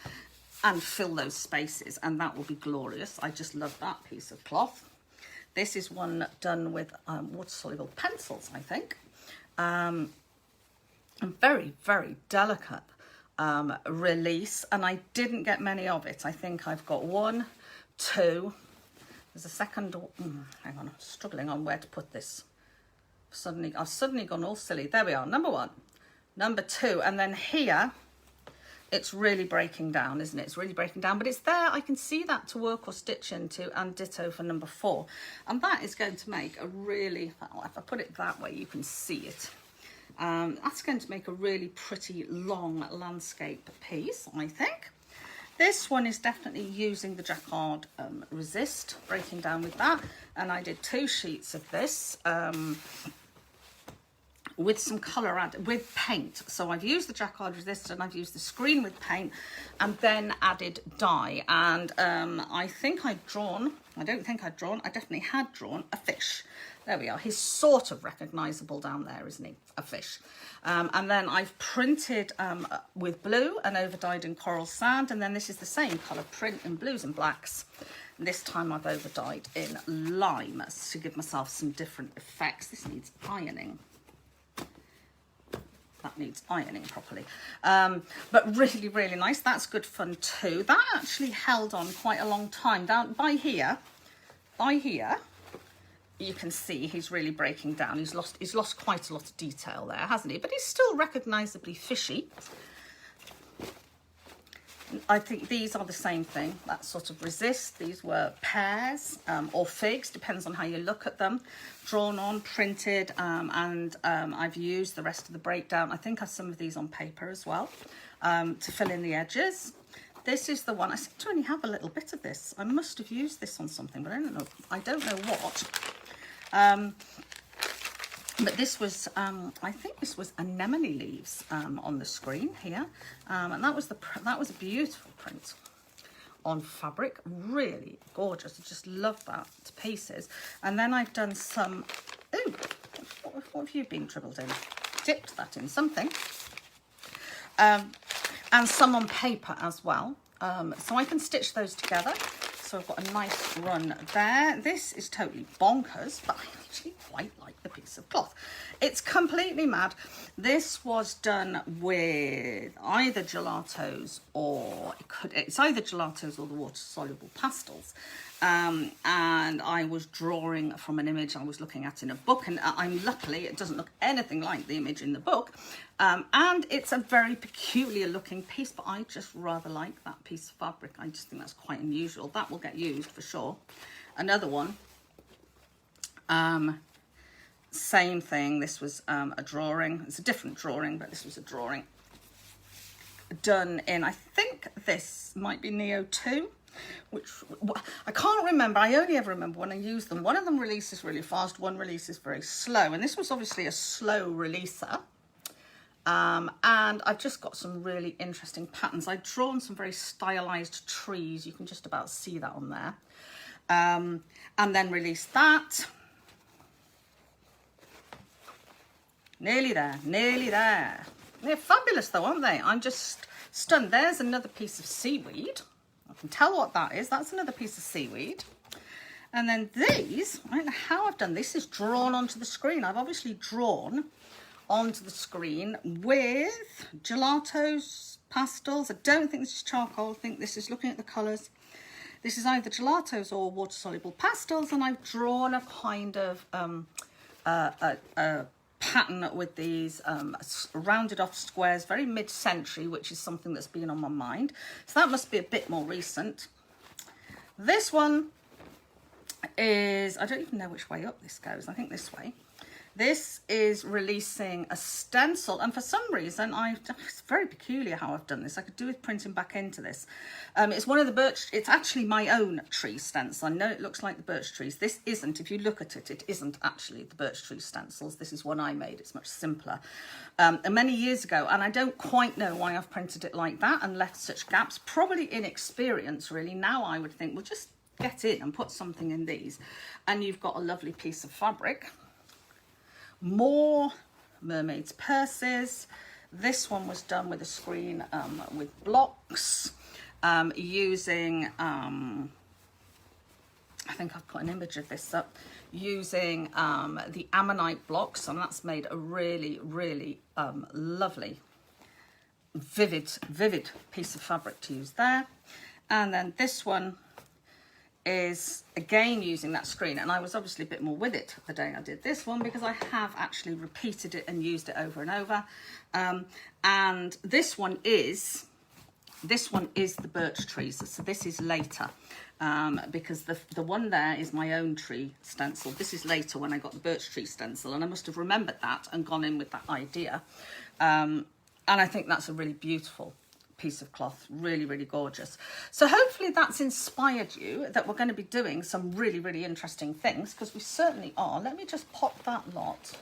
and fill those spaces, and that will be glorious. I just love that piece of cloth. This is one done with water-soluble pencils, I think. And very, very delicate release, and I didn't get many of it. I think I've got 1, 2. There's a second. Hang on, I'm struggling on where to put this. I've suddenly gone all silly. There we are, number 1, number 2, and then here it's really breaking down, isn't it? It's really breaking down, but it's there. I can see that to work or stitch into, and ditto for number 4. And that is going to make a really, well, if I put it that way, you can see it. That's going to make a really pretty long landscape piece, I think. This one is definitely using the jacquard resist, breaking down with that. And I did 2 sheets of this. With some colour added, with paint. So I've used the jacquard resist and I've used the screen with paint, and then added dye. And I definitely had drawn a fish. There we are. He's sort of recognisable down there, isn't he? A fish. And then I've printed with blue and over-dyed in coral sand. And then this is the same colour print in blues and blacks. And this time I've over-dyed in lime to give myself some different effects. This needs ironing. That needs ironing properly. But really, really nice. That's good fun too. That actually held on quite a long time. Down by here, you can see he's really breaking down. He's lost quite a lot of detail there, hasn't he? But he's still recognisably fishy. I think these are the same thing, that sort of resist. These were pears or figs, depends on how you look at them. Drawn on, printed, and I've used the rest of the breakdown. I think I have some of these on paper as well to fill in the edges. This is the one, I seem to only have a little bit of this. I must have used this on something, but I don't know what. But this was, I think this was anemone leaves on the screen here, and that was a beautiful print on fabric, really gorgeous. I just love that to pieces. And then I've done some. Ooh, what have you been dribbled in? Dipped that in something, and some on paper as well. So I can stitch those together. So I've got a nice run there. This is totally bonkers, but I actually quite like the piece of cloth. It's completely mad. This was done with either gelatos or it's either gelatos or the water-soluble pastels. And I was drawing from an image I was looking at in a book, and luckily it doesn't look anything like the image in the book. And it's a very peculiar looking piece, but I just rather like that piece of fabric. I just think that's quite unusual. That will get used for sure. Another one, same thing. This was a drawing. It's a different drawing, but this was a drawing done in, I think this might be Neo 2. Which I can't remember. I only ever remember when I use them. One of them releases really fast, one releases very slow, and this was obviously a slow releaser. And I've just got some really interesting patterns. I've drawn some very stylized trees. You can just about see that on there. And then release that. Nearly there, nearly there. They're fabulous though, aren't they? I'm just stunned. There's another piece of seaweed. I can tell what that is. That's another piece of seaweed. And then these, I don't know how I've done this, is drawn onto the screen. I've obviously drawn onto the screen with gelatos, pastels. I don't think this is charcoal. I think this is, looking at the colours, this is either gelatos or water-soluble pastels, and I've drawn a kind of a pattern with these rounded off squares, very mid-century, which is something that's been on my mind. So that must be a bit more recent. This one is, I don't even know which way up this goes. I think this way. This is releasing a stencil, and for some reason, it's very peculiar how I've done this. I could do with printing back into this. It's one of the birch, it's actually my own tree stencil. I know it looks like the birch trees. This isn't, if you look at it, it isn't actually the birch tree stencils. This is one I made. It's much simpler. And many years ago, and I don't quite know why I've printed it like that and left such gaps. Probably inexperience, really. Now I would think, well, just get in and put something in these, and you've got a lovely piece of fabric. More mermaids purses. This one was done with a screen with blocks using I think I've put an image of this up, using the ammonite blocks, and that's made a really lovely vivid piece of fabric to use there. And then this one is again using that screen, and I was obviously a bit more with it the day I did this one because I have actually repeated it and used it over and over. And this one is the birch trees, so this is later, because the one there is my own tree stencil. This is later when I got the birch tree stencil, and I must have remembered that and gone in with that idea. And I think that's a really beautiful piece of cloth, really gorgeous. So hopefully that's inspired you that we're going to be doing some really interesting things, because we certainly are. Let me just pop that lot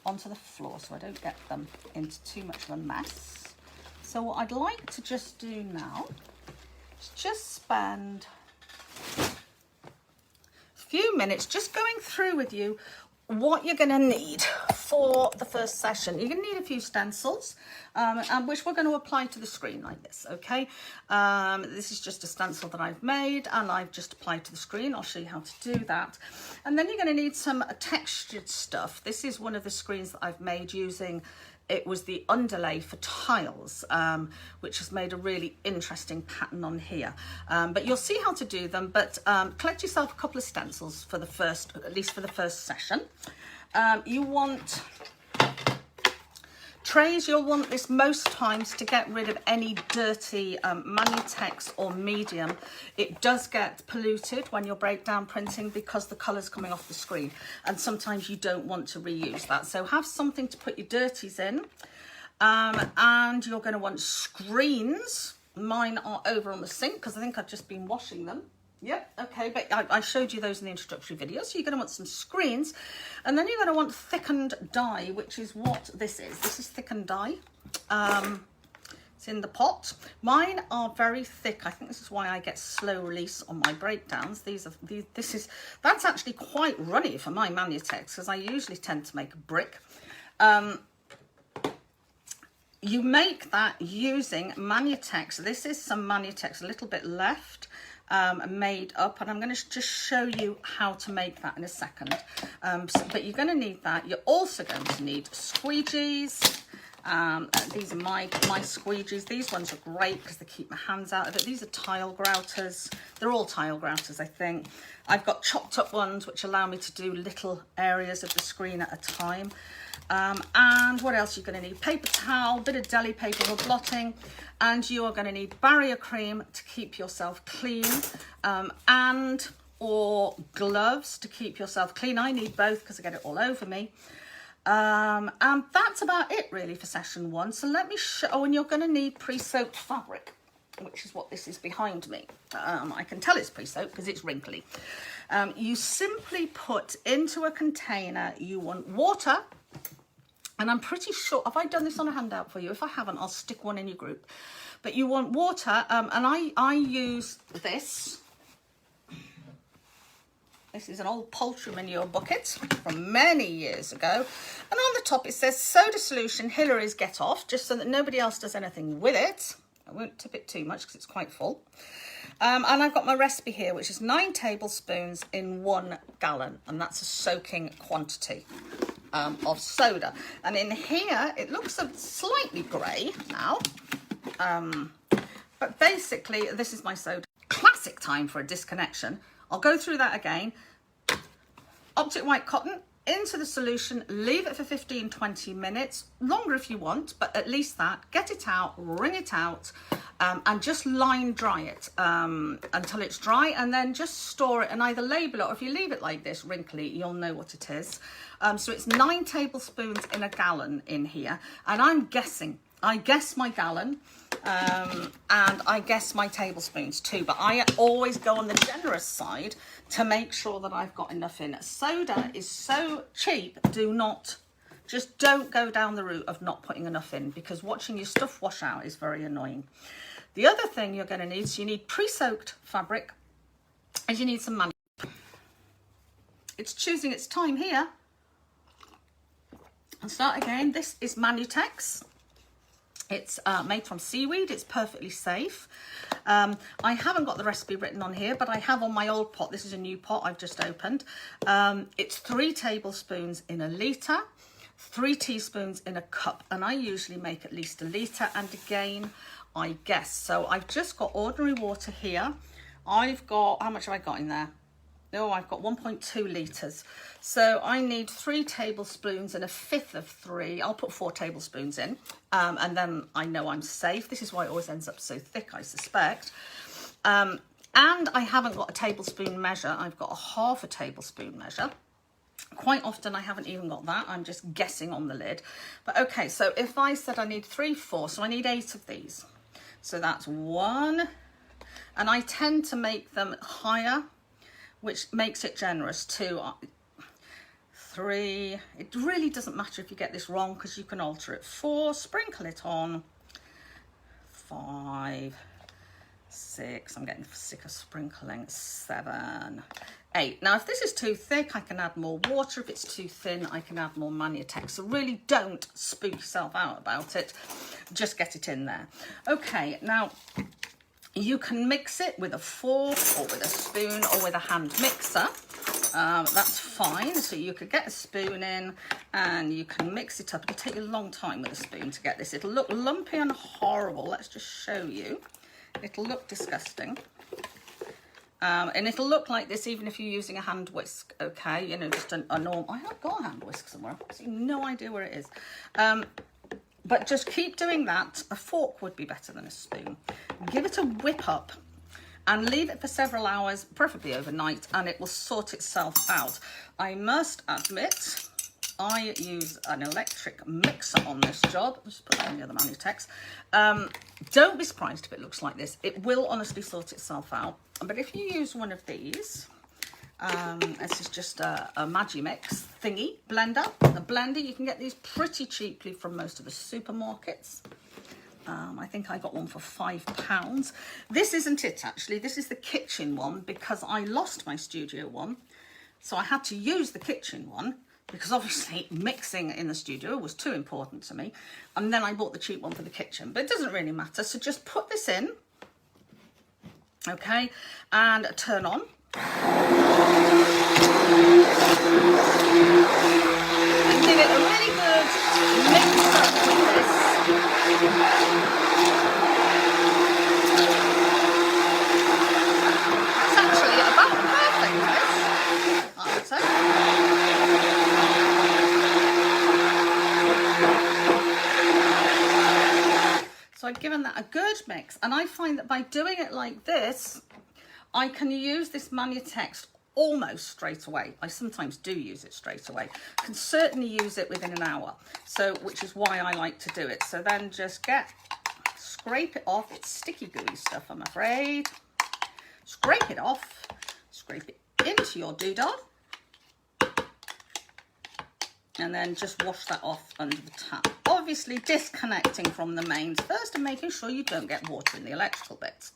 onto the floor so I don't get them into too much of a mess. So what I'd like to just do now is just spend a few minutes just going through with you what you're going to need for the first session. You're going to need a few stencils, which we're going to apply to the screen like this, okay? This is just a stencil that I've made, and I've just applied to the screen. I'll show you how to do that. And then you're going to need some textured stuff. This is one of the screens that I've made using, it was the underlay for tiles, which has made a really interesting pattern on here. But you'll see how to do them, but collect yourself a couple of stencils for the first, at least for the first session. You want trays. You'll want this most times to get rid of any dirty Manutex or medium. It does get polluted when you're breakdown printing because the colour's coming off the screen, and sometimes you don't want to reuse that. So have something to put your dirties in, and you're going to want screens. Mine are over on the sink because I think I've just been washing them. Yep, okay, but I showed you those in the introductory video. So you're going to want some screens, and then you're going to want thickened dye, which is what this is. This is thickened dye. It's in the pot. Mine are very thick. I think this is why I get slow release on my breakdowns. That's actually quite runny for my Manutex, because I usually tend to make a brick. You make that using Manutex. This is some Manutex, a little bit left. Made up, and I'm going to just show you how to make that in a second. But you're going to need that. You're also going to need squeegees. These are my squeegees. These ones are great because they keep my hands out of it. These are tile grouters. They're all tile grouters, I think. I've got chopped up ones which allow me to do little areas of the screen at a time. And what else you're going to need? Paper towel, bit of deli paper for blotting, and you are going to need barrier cream to keep yourself clean, and or gloves to keep yourself clean. I need both because I get it all over me. And that's about it really for session one. So let me show, and you're going to need pre-soaked fabric, which is what this is behind me. I can tell it's pre-soaked because it's wrinkly. You simply put into a container, you want water. And I'm pretty sure, have I done this on a handout for you? If I haven't, I'll stick one in your group. But you want water, and I use this. This is an old poultry manure bucket from many years ago. And on the top it says soda solution, Hillary's get off, just so that nobody else does anything with it. I won't tip it too much because it's quite full. And I've got my recipe here, which is 9 tablespoons in 1 gallon. And that's a soaking quantity of soda. And in here, it looks slightly grey now. But basically, this is my soda. Classic time for a disconnection. I'll go through that again. Optic white cotton into the solution, leave it for 15-20 minutes, longer if you want, but at least that. Get it out, wring it out, and just line dry it until it's dry, and then just store it and either label it, or if you leave it like this, wrinkly, you'll know what it is. So it's 9 tablespoons in a gallon in here, and I'm guessing. I guess my gallon, and I guess my tablespoons too, but I always go on the generous side to make sure that I've got enough in. Soda is so cheap, just don't go down the route of not putting enough in, because watching your stuff wash out is very annoying. The other thing you're going to need, so you need pre-soaked fabric, and you need some money. It's choosing its time here. And start again. This is Manutex. It's made from seaweed. It's perfectly safe. I haven't got the recipe written on here, but I have on my old pot. This is a new pot I've just opened. It's 3 tablespoons in a litre, 3 teaspoons in a cup, and I usually make at least a litre, and again, I guess. So I've just got ordinary water here. I've got, how much have I got in there? Oh, I've got 1.2 litres. So I need 3 tablespoons and a fifth of 3. I'll put 4 tablespoons in, and then I know I'm safe. This is why it always ends up so thick, I suspect. And I haven't got a tablespoon measure. I've got a half a tablespoon measure. Quite often I haven't even got that. I'm just guessing on the lid. But okay, so if I said I need 3, 4, so I need 8 of these. So that's 1. And I tend to make them higher, which makes it generous. 2, 3, it really doesn't matter if you get this wrong because you can alter it. 4, sprinkle it on. 5, 6, I'm getting sick of sprinkling. 7, 8. Now, if this is too thick, I can add more water. If it's too thin, I can add more Manutex. So really don't spook yourself out about it. Just get it in there. Okay, now, you can mix it with a fork or with a spoon or with a hand mixer. That's fine. So you could get a spoon in and you can mix it up. It'll take you a long time with a spoon to get this. It'll look lumpy and horrible. Let's just show you. It'll look disgusting. And it'll look like this even if you're using a hand whisk, okay? You know, just a normal... I have got a hand whisk somewhere. I've got no idea where it is. But just keep doing that. A fork would be better than a spoon. Give it a whip up and leave it for several hours, preferably overnight, and it will sort itself out. I must admit, I use an electric mixer on this job. Just put that in the other Manutex. Don't be surprised if it looks like this. It will honestly sort itself out. But if you use one of these, this is just a Magimix thingy blender. A blender, you can get these pretty cheaply from most of the supermarkets. I think I got one for £5. This isn't it, actually. This is the kitchen one because I lost my studio one. So I had to use the kitchen one because obviously mixing in the studio was too important to me. And then I bought the cheap one for the kitchen. But it doesn't really matter. So just put this in. Okay. And turn on. And give it a really good mix up with this. It's actually about perfect, this, I would say. So I've given that a good mix, and I find that by doing it like this, I can use this Manutex almost straight away. I sometimes do use it straight away. Can certainly use it within an hour. So, which is why I like to do it. So then just scrape it off. It's sticky gooey stuff, I'm afraid. Scrape it off. Scrape it into your doodah. And then just wash that off under the tap. Obviously disconnecting from the mains first and making sure you don't get water in the electrical bits.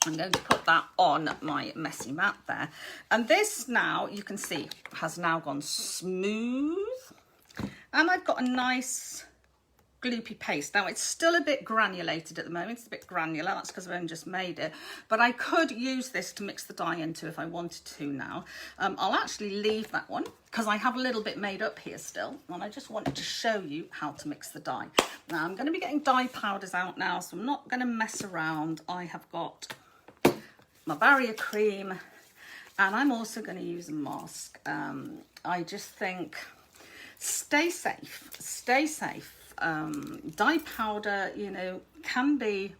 I'm going to put that on my messy mat there. And this now, you can see, has now gone smooth. And I've got a nice gloopy paste. Now it's still a bit granulated at the moment. It's a bit granular, that's because I've only just made it, but I could use this to mix the dye into if I wanted to now. I'll actually leave that one because I have a little bit made up here still, and I just wanted to show you how to mix the dye. Now I'm going to be getting dye powders out now, so I'm not going to mess around. I have got my barrier cream, and I'm also going to use a mask. I just think stay safe, stay safe. Dye powder, you know, can be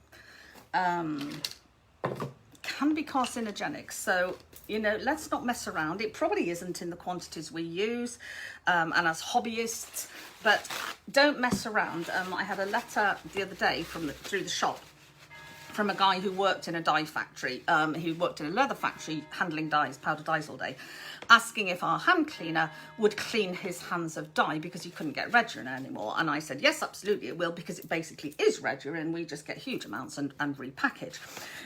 carcinogenic, so you know, let's not mess around. It probably isn't in the quantities we use, and as hobbyists, but don't mess around. I had a letter the other day through the shop from a guy who worked in a dye factory. He worked in a leather factory handling dyes, powder dyes all day, asking if our hand cleaner would clean his hands of dye because he couldn't get red urine anymore. And I said, yes, absolutely it will, because it basically is red urine. We just get huge amounts and repackage.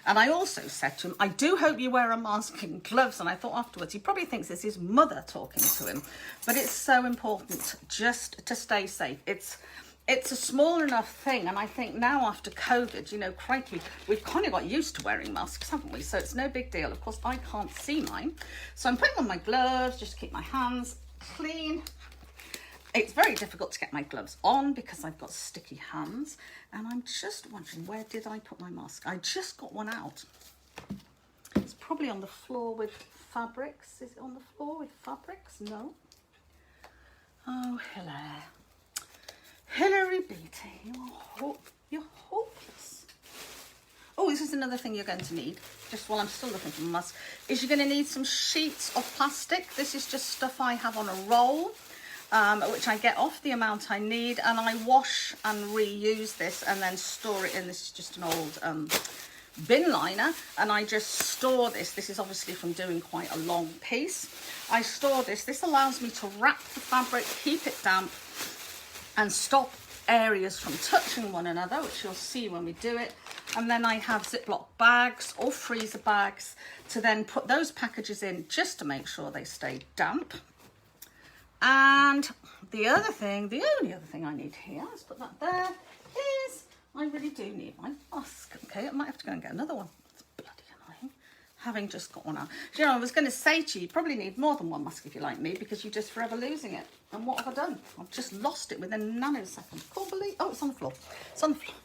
And I also said to him, I do hope you wear a mask and gloves. And I thought afterwards, he probably thinks it's his mother talking to him. But it's so important just to stay safe. It's a small enough thing, and I think now after COVID, you know, crikey, we've kind of got used to wearing masks, haven't we? So it's no big deal. Of course, I can't see mine, so I'm putting on my gloves just to keep my hands clean. It's very difficult to get my gloves on because I've got sticky hands, and I'm just wondering, where did I put my mask? I just got one out. It's probably on the floor with fabrics. Is it on the floor with fabrics? No. Oh, hello. Hilary Beatty, you're hopeless. Oh, this is another thing you're going to need, just while I'm still looking for my mask, is you're going to need some sheets of plastic. This is just stuff I have on a roll, which I get off the amount I need, and I wash and reuse this and then store it in. This is just an old bin liner, and I just store this. This is obviously from doing quite a long piece. I store this. This allows me to wrap the fabric, keep it damp, and stop areas from touching one another, which you'll see when we do it. And then I have Ziploc bags or freezer bags to then put those packages in, just to make sure they stay damp. And the other thing, the only other thing I need here, let's put that there, is I really do need my mask. Okay, I might have to go and get another one. It's bloody annoying, having just got one out. You know, I was going to say to you, you probably need more than one mask if you're like me, because you're just forever losing it. And what have I done? I've just lost it within a nanosecond. Can't believe. Oh, it's on the floor. It's on the floor.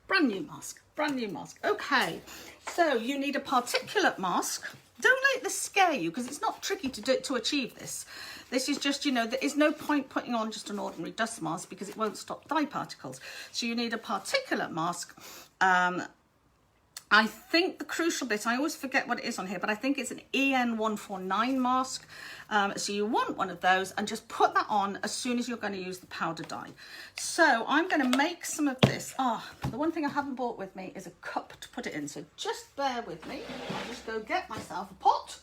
Brand new mask. Brand new mask. Okay, so you need a particulate mask. Don't let this scare you, because it's not tricky to achieve this. This is just, you know, there is no point putting on just an ordinary dust mask because it won't stop dye particles. So you need a particulate mask. I think the crucial bit, I always forget what it is on here, but I think it's an EN149 mask. So you want one of those, and just put that on as soon as you're going to use the powder dye. So I'm going to make some of this. The one thing I haven't brought with me is a cup to put it in. So just bear with me. I'll just go get myself a pot.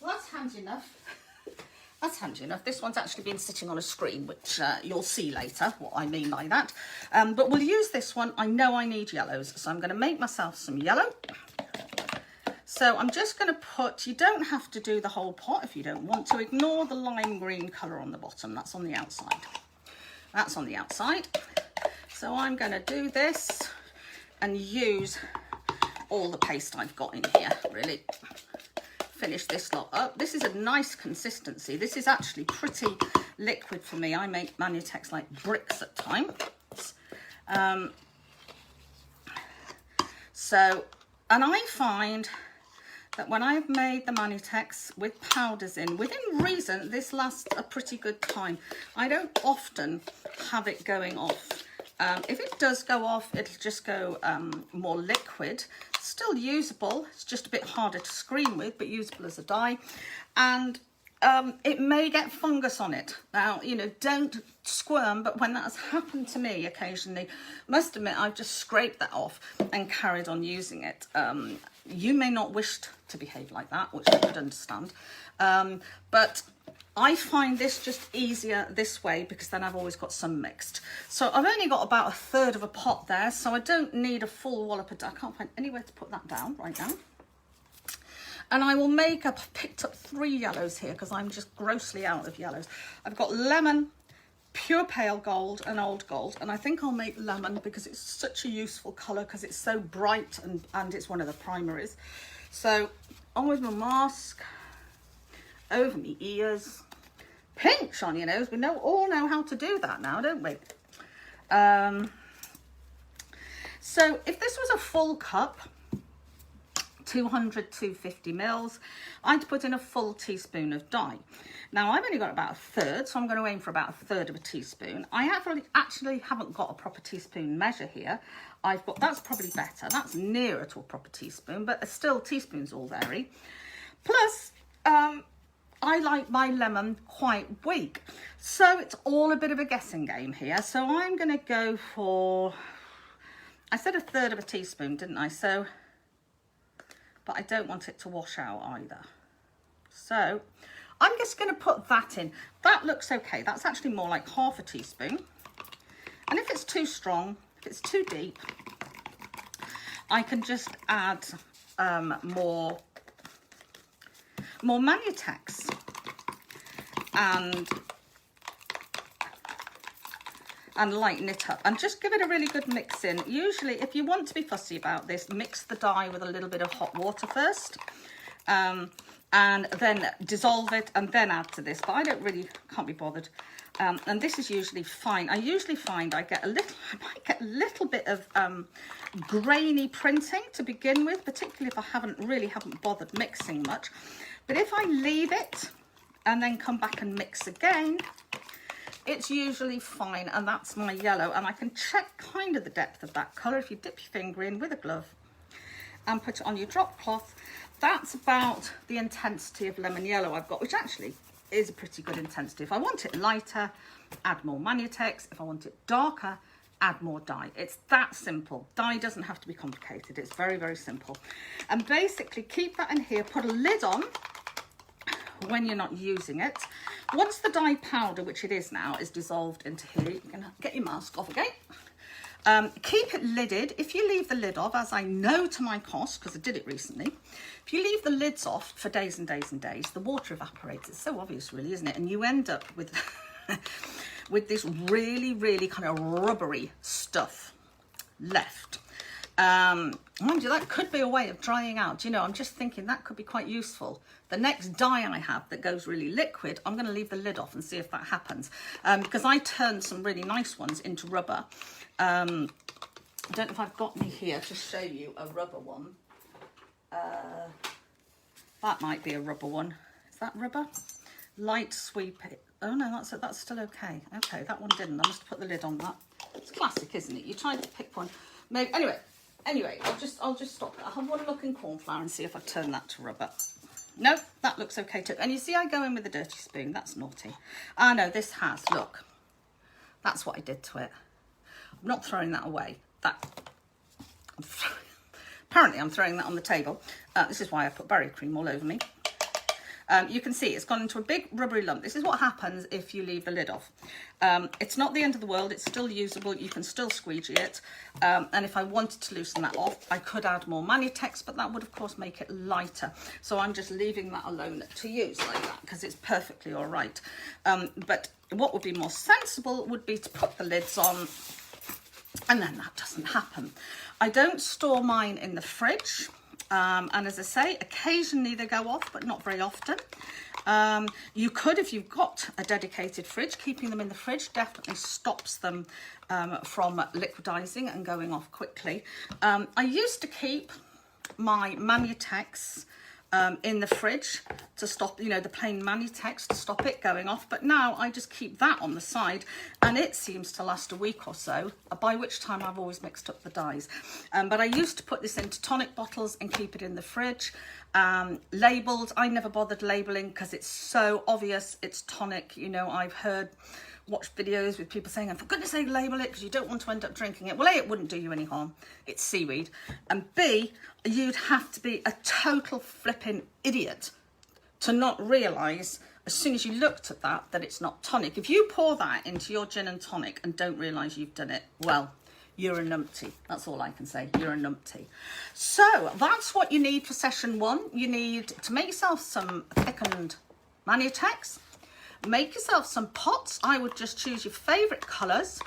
Well, that's handy enough. That's handy enough. This one's actually been sitting on a screen, which you'll see later what I mean by that. But we'll use this one. I know I need yellows, so I'm going to make myself some yellow. So I'm just going to put, you don't have to do the whole pot if you don't want to. Ignore the lime green colour on the bottom. That's on the outside. That's on the outside. So I'm going to do this and use all the paste I've got in here, really. Finish this lot up. This is a nice consistency. This is actually pretty liquid for me. I make Manutex like bricks at times. And I find that when I've made the Manutex with powders in, within reason, this lasts a pretty good time. I don't often have it going off. If it does go off, it'll just go more liquid. Still usable, it's just a bit harder to screen with, but usable as a dye. And it may get fungus on it. Now, you know, don't squirm, but when that has happened to me occasionally, I must admit, I've just scraped that off and carried on using it. You may not wish to behave like that, which I could understand. But I find this just easier this way, because then I've always got some mixed. So I've only got about 1/3 of a pot there, so I don't need a full wallop of dye. I can't find anywhere to put that down right now. And I will make up, I've picked up 3 yellows here because I'm just grossly out of yellows. I've got lemon, pure pale gold and old gold, and I think I'll make lemon because it's such a useful colour because it's so bright and it's one of the primaries. So on with my mask, over my ears, pinch on your nose. We all know how to do that now, don't we? So if this was a full cup, 200, 250 mils, I'd put in a full teaspoon of dye. Now I've only got about 1/3, so I'm going to aim for about 1/3 of a teaspoon. I actually haven't got a proper teaspoon measure here. That's probably better. That's nearer to a proper teaspoon, but still teaspoons all vary. Plus, I like my lemon quite weak. So it's all a bit of a guessing game here. So I'm going to go for, I said 1/3 of a teaspoon, didn't I? So, but I don't want it to wash out either. So I'm just going to put that in. That looks okay. That's actually more like 1/2 teaspoon. And if it's too strong, if it's too deep, I can just add more Manutex and lighten it up and just give it a really good mix in. Usually, if you want to be fussy about this, mix the dye with a little bit of hot water first, and then dissolve it and then add to this. But I can't be bothered. And this is usually fine. I usually find I might get a little bit of grainy printing to begin with, particularly if I haven't bothered mixing much. But if I leave it and then come back and mix again, it's usually fine. And that's my yellow. And I can check kind of the depth of that colour if you dip your finger in with a glove and put it on your drop cloth. That's about the intensity of lemon yellow I've got, which actually is a pretty good intensity. If I want it lighter, add more Manutex. If I want it darker, add more dye. It's that simple. Dye doesn't have to be complicated. It's very, very simple. And basically keep that in here, put a lid on when you're not using it. Once the dye powder, which it is now, is dissolved into here, you can get your mask off again. Keep it lidded. If you leave the lid off, as I know to my cost, because I did it recently, if you leave the lids off for days and days and days, the water evaporates. It's so obvious, really, isn't it? And you end up with with this really, really kind of rubbery stuff left. Mind you, that could be a way of drying out. You know, I'm just thinking that could be quite useful. The next dye I have that goes really liquid, I'm going to leave the lid off and see if that happens. Because I turned some really nice ones into rubber. I don't know if I've got me here to show you a rubber one. That might be a rubber one. Is that rubber? Light sweep it. Oh no, that's still okay. Okay, that one didn't. I must put the lid on that. It's classic, isn't it? You tried to pick one. Maybe anyway, I'll just stop that. I'll have one look in cornflower and see if I turn that to rubber. No, that looks okay too. And you see I go in with a dirty spoon. That's naughty. Ah no, this has, look. That's what I did to it. I'm not throwing that away. Apparently I'm throwing that on the table. This is why I put berry cream all over me. You can see it's gone into a big rubbery lump. This is what happens if you leave the lid off. It's not the end of the world. It's still usable. You can still squeegee it. And if I wanted to loosen that off, I could add more Manutex, but that would, of course, make it lighter. So I'm just leaving that alone to use like that because it's perfectly all right. But what would be more sensible would be to put the lids on, and then that doesn't happen. I don't store mine in the fridge. And as I say, occasionally they go off, but not very often. You could, if you've got a dedicated fridge, keeping them in the fridge definitely stops them from liquidizing and going off quickly. I used to keep my Manutex in the fridge to stop, you know, the plain Manutex to stop it going off, but now I just keep that on the side and it seems to last a week or so, by which time I've always mixed up the dyes. But I used to put this into tonic bottles and keep it in the fridge. Labelled, I never bothered labelling because it's so obvious it's tonic. You know, I've watched videos with people saying, and for goodness sake, label it because you don't want to end up drinking it. Well, A, it wouldn't do you any harm. It's seaweed. And B, you'd have to be a total flipping idiot to not realise as soon as you looked at that it's not tonic. If you pour that into your gin and tonic and don't realise you've done it, well, you're a numpty. That's all I can say. You're a numpty. So that's what you need for session 1. You need to make yourself some thickened Manutex. Make yourself some pots. I would just choose your favourite colours.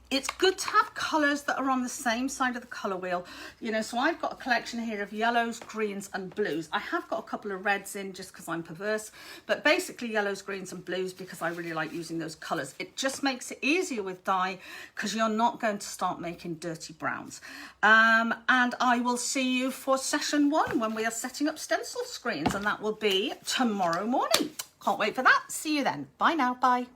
It's good to have colours that are on the same side of the colour wheel. You know, so I've got a collection here of yellows, greens and blues. I have got a couple of reds in just because I'm perverse, but basically yellows, greens and blues because I really like using those colours. It just makes it easier with dye because you're not going to start making dirty browns. And I will see you for session 1 when we are setting up stencil screens, and that will be tomorrow morning. Can't wait for that. See you then. Bye now. Bye.